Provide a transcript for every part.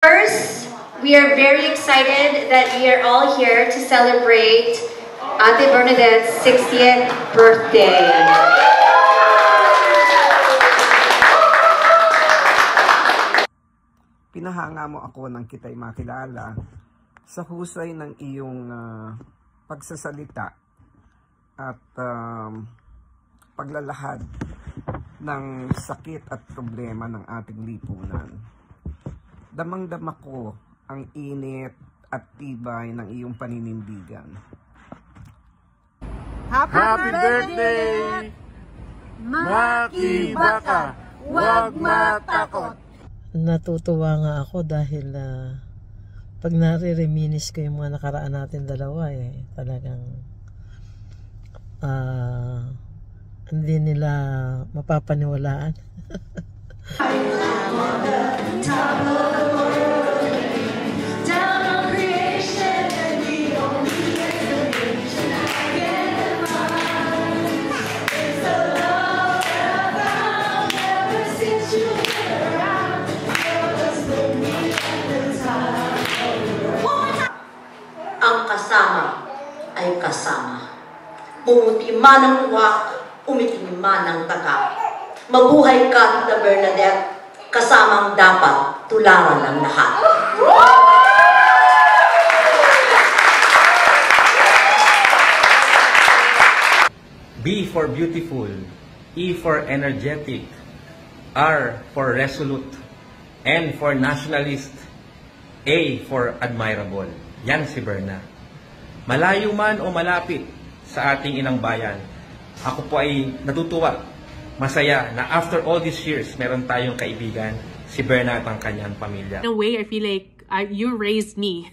First, we are very excited that we are all here to celebrate Ate Bernadette's 60th birthday. Pinahanga mo ako nang kita'y makilala sa husay ng iyong pagsasalita at paglalahad ng sakit at problema ng ating lipunan. Damang-dama ko ang init at tibay ng iyong paninindigan. Happy birthday! Makibaka! Huwag matakot! Natutuwa nga ako dahil pag nare-reminis ko yung mga nakaraan natin dalawa talagang hindi nila mapapaniwalaan. Ang kasama ay kasama. Pumuti man ang uwak, umitim man ang taga. Mabuhay ka, Tita Bernadette, kasamang dapat tularan ng lahat. B for beautiful, E for energetic, R for resolute, N for nationalist, A for admirable. Yan si Berna. Malayo man o malapit sa ating inang bayan, ako po ay natutuwa, masaya na after all these years, meron tayong kaibigan, si Berna at ang kanyang pamilya. In a way, I feel like you raised me.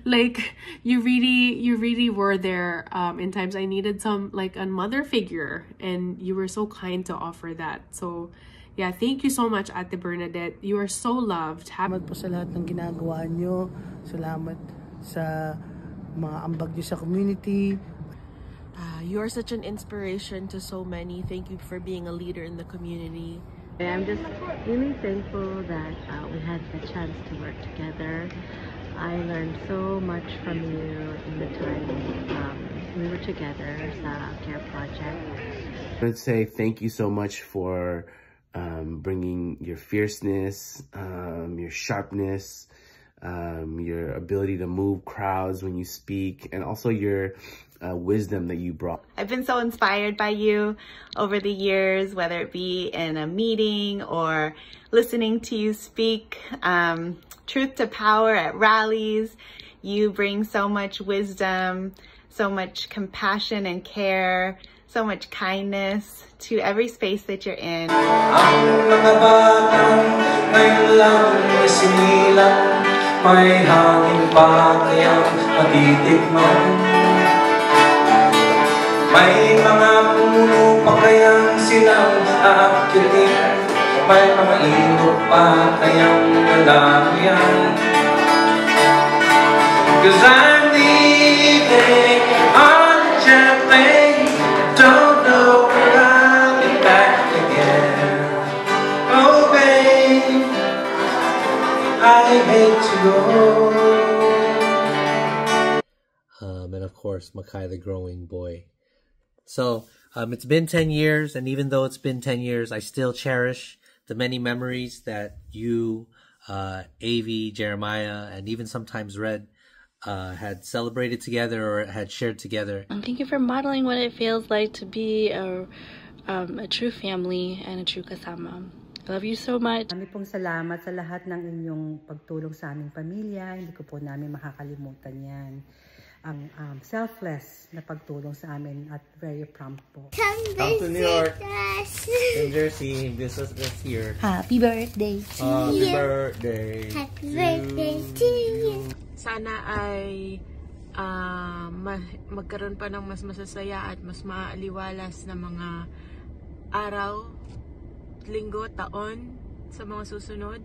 Like you really were there in times I needed some, like a mother figure, and you were so kind to offer that. So yeah, thank you so much, Ate Bernadette. You are so loved. Salamat po sa lahat ng ginagawa nyo. Salamat sa mga ambag nyo sa community. You are such an inspiration to so many. Thank you for being a leader in the community. I'm just really thankful that we had the chance to work together. I learned so much from you in the time we were together sa Care Project. I'd say thank you so much for bringing your fierceness, your sharpness, your ability to move crowds when you speak, and also your wisdom that you brought. I've been so inspired by you over the years, whether it be in a meeting or listening to you speak truth to power at rallies. You bring so much wisdom, so much compassion and care, so much kindness to every space that you're in. Ang mga batang ngayon lang sinilang, may hangin pa kayang matitikman. May mga puno pa kayang silang aakyatin, may mga ilog pa kayang lalagyan. 'Cause I'm leaving on a jet plane, don't know where I'll be back again. Oh babe, I hate to go. And of course, Makai the Growing Boy. So it's been 10 years, and even though it's been 10 years, I still cherish the many memories that you, Avi, Jeremiah, and even sometimes Red had celebrated together or had shared together. Thank you for modeling what it feels like to be a true family and a true kasama. I love you so much. Marami pong salamat sa lahat ng inyong pagtulong sa aming pamilya. Hindi ko po namin makakalimutan yan. Ang selfless na pagtulong sa amin at very prompt po. Come to New York, New Jersey, visit us here. Happy birthday to Happy you. birthday. Happy birthday to you. Sana ay magkaroon pa ng mas masasaya at mas maaliwalas na mga araw, linggo, taon sa mga susunod.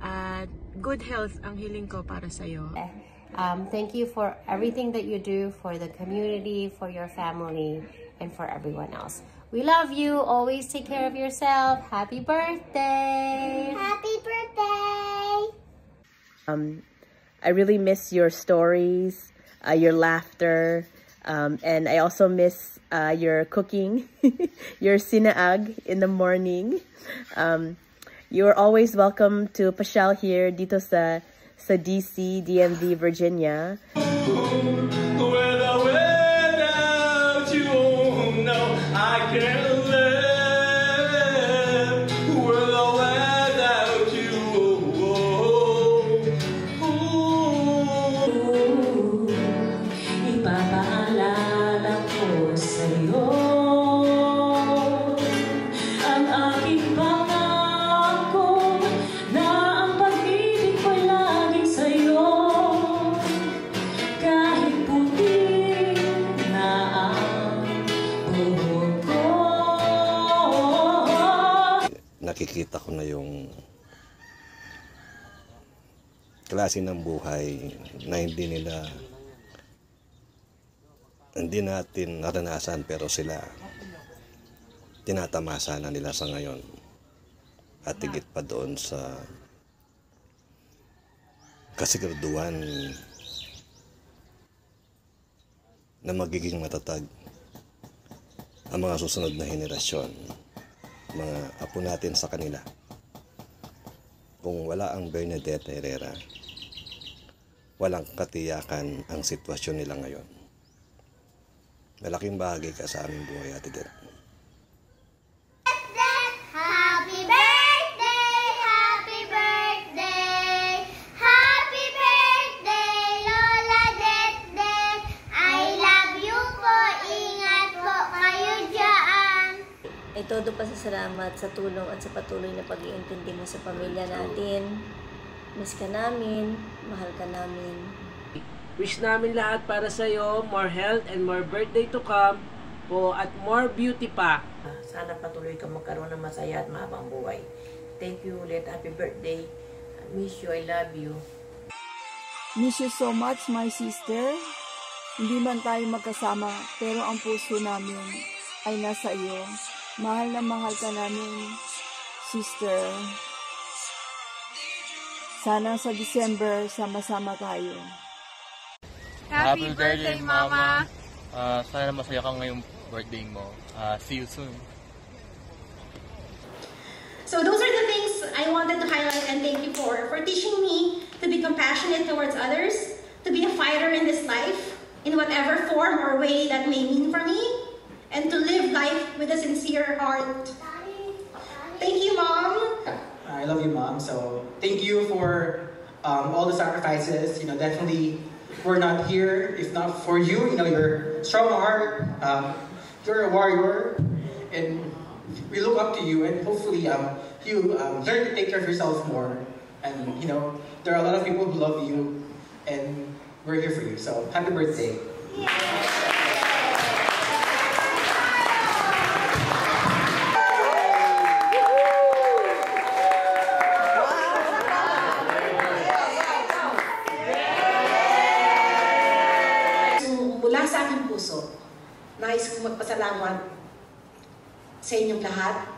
At good health ang hiling ko para sa'yo. Thank you for everything that you do for the community, for your family, and for everyone else. We love you. Always take care of yourself. Happy birthday. Happy birthday. I really miss your stories, your laughter, and I also miss your cooking, your sinaag in the morning. You're always welcome to pasyal here dito sa DC, DMV, Virginia. Without you, no, I can't live. Without you, ipapaalala ko sa'yo ang aking pangako na ang pag-ibig ko'y laging sa'yo kahit puti na ang buhok ko. Nakikita ko na yung klase ng buhay na hindi natin naranasan, pero sila tinatamasa na nila sa ngayon, at higit pa doon sa kasiguraduhan na magiging matatag ang mga susunod na henerasyon, mga apo natin sa kanila. Kung wala ang Bernadette Herrera, walang katiyakan ang sitwasyon nila ngayon. Malaking bahagi ka sa aming buhay, Ate Det. Happy birthday! Happy birthday! Happy birthday, Lola Det! I love you po! Ingat po kayo dyan! Ay todo pasasalamat sa tulong at sa patuloy na pag-iintindi mo sa pamilya natin. Miss ka namin, mahal ka namin. Wish namin lahat para sa'yo, more health and more birthday to come po, at more beauty pa. Sana patuloy ka magkaroon ng masaya at mahabang buhay. Thank you ulit. Happy birthday. I miss you. I love you. Miss you so much, my sister. Hindi man tayo magkasama, pero ang puso namin ay nasa iyo. Mahal na mahal ka namin, sister. Sana sa December, sama-sama tayo. Happy birthday, Mama! Sana masaya ka ngayong birthday mo. See you soon. So those are the things I wanted to highlight, and thank you for teaching me to be compassionate towards others, to be a fighter in this life, in whatever form or way that may mean for me, and to live life with a sincere heart. Thank you, Mom! I love you, Mom. So thank you for all the sacrifices. You know, definitely we're not here if not for you. You know, your strong heart. You're a warrior, and we look up to you. And hopefully, you learn to take care of yourself more. And you know, there are a lot of people who love you, and we're here for you. So happy birthday! Sa aking puso, nais kong magpasalamat sa inyong lahat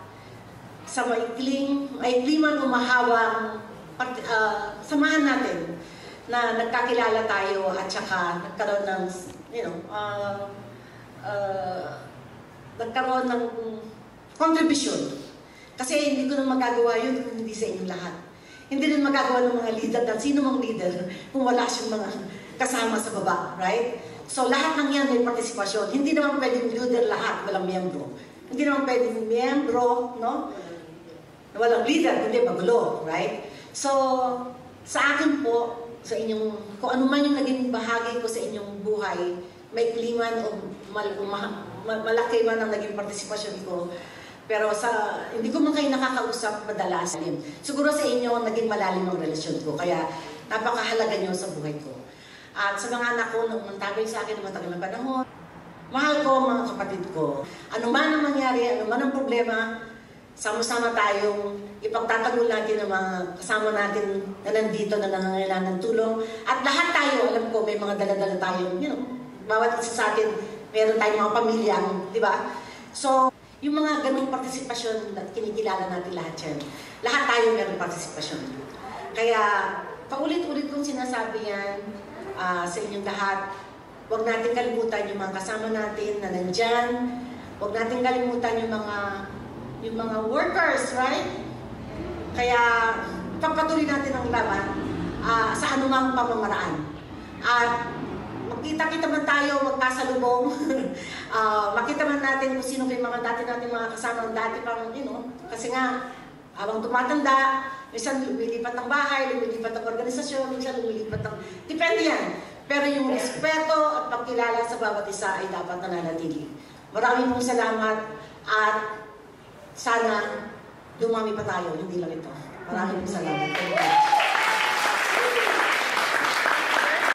sa maikling man umahawang samahan natin na nagkakilala tayo at saka nagkaroon ng, nagkaroon ng contribution. Kasi hindi ko na magagawa yun kung hindi sa inyong lahat. Hindi rin magagawa ng mga leader, at sino mang leader kung wala siyang mga kasama sa baba, right? So lahat ng yan may partisipasyon. Hindi naman pwedeng leader lahat, walang miyembro. Hindi naman pwedeng miyembro, no? Walang leader, hindi magulo, right? So, sa akin po, sa inyong, kung ano man yung naging bahagi ko sa inyong buhay, may kliman o malaki man ang naging partisipasyon ko. Pero hindi ko man kayo nakakausap madalas din. Siguro sa inyo, naging malalim ang relasyon ko. Kaya napakahalaga nyo sa buhay ko. At sa mga anak ko, nung tagay sa akin ng matagal na panahon, mahal ko mga kapatid ko. Ano man ang mangyari, ano man ang problema, sama-sama tayong ipagtatanggol natin ng mga kasama natin na nandito na nangangailangan ng tulong. At lahat tayo, alam ko, may mga dala-dala tayong, bawat isa sa atin, meron tayong mga pamilya, di ba? So, yung mga ganung partisipasyon, kinikilala natin lahat yan. Lahat tayo meron partisipasyon. Kaya, paulit-ulit kong sinasabi yan sa inyong lahat. Huwag natin kalimutan yung mga kasama natin na nandyan. Huwag natin kalimutan yung mga workers, right? Kaya pagpatuloy natin ang laban sa anumang pamamaraan. At magkita-kita man tayo, magkasalubong. Makita man natin kung sino yung mga dati natin mga kasama dati pang, kasi nga, habang tumatanda, minsan lumilipat ng bahay, lumilipat ng organisasyon, minsan lumilipat ng... Depende yan. Pero yung respeto at pagkilala sa bawat isa ay dapat nananatili. Maraming pong salamat at sana dumami pa tayo, hindi lang ito. Maraming pong salamat.